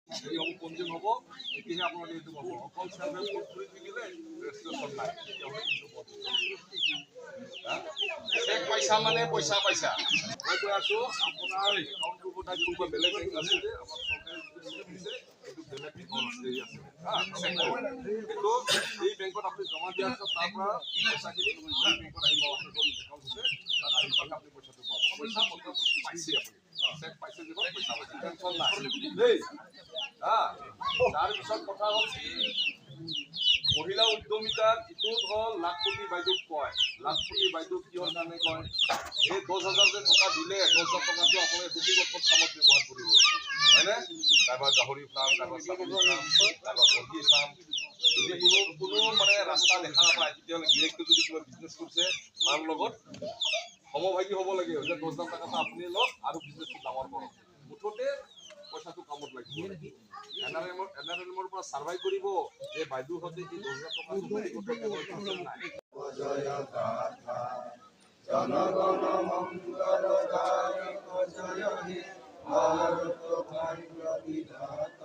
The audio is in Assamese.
এই হ'ব পঞ্জীয়ন হ'ব, তেতিয়াহে আপোনালোকে এইটো পাব। অকল চেল্ফ হেল্প গ্ৰুপ খুলি থাকিলে ৰেজিষ্ট্ৰেশ্যন নাই, তেতিয়াহ'লে কিন্তু চেক পাইছা মানে পইচা পাইছা। মই কৈ আছোঁ আপোনাৰ একাউণ্ট গ্ৰুপত কোনোবা বেলেগ বেংক আছে যে আমাৰ চৰকাৰে যিটো দিছে সেইটো বেলেগ একাউণ্ট আছে কিন্তু এই বেংকত আপুনি জমা দিয়াৰ পিছত তাৰ পৰা পইচাখিনি বেংকত আহিব, একাউণ্ট আছে তাত আহি পালে আপুনি পইচাটো পাব। পইচা মোটামুটি পাইছে আপুনি, চেক পাইছে যে পইচা পাইছে, টেনশ্যন নাই দেই। তাৰপিছত কথা হ'ল কি মহিলা উদ্যমিতাত ইটো ধৰ লাখপতি বাইদেউক কয়। লাখপতি বাইদেউক কিহৰ কাৰণে কয়? এই 10,000 যে টকা দিলে 10,000 টকাটো আপুনি ব্যক্তিগত কামত ব্যৱহাৰ কৰিব, হয়নে? কাৰোবাৰ গাহৰি ফাৰ্ম, কাৰোবাৰ ছাগলী ফাৰ্ম, কাৰোবাৰ মুৰ্গী ফাৰ্ম, যদি কোনো মানে ৰাস্তা দেখা নাপায় তেতিয়াহ'লে ডিৰেক্টলি যদি কিবা বিজনেছ কৰিছে তাৰ লগত সমভাগী হ'ব লাগে যে 10,000 টকাটো আপুনি লওক আৰু বিজনেছটো ডাঙৰ কৰক। মুঠতে পইচাটো কামত লাগিব। এনআৰএলএমৰ পৰা চাৰ্ভাই কৰিব যে বাইদেউহঁতে এই 10,000 টকাটো জনগণ মঙ্গলদায়ক জয় হে ভারত ভাগ্য বিধাতা।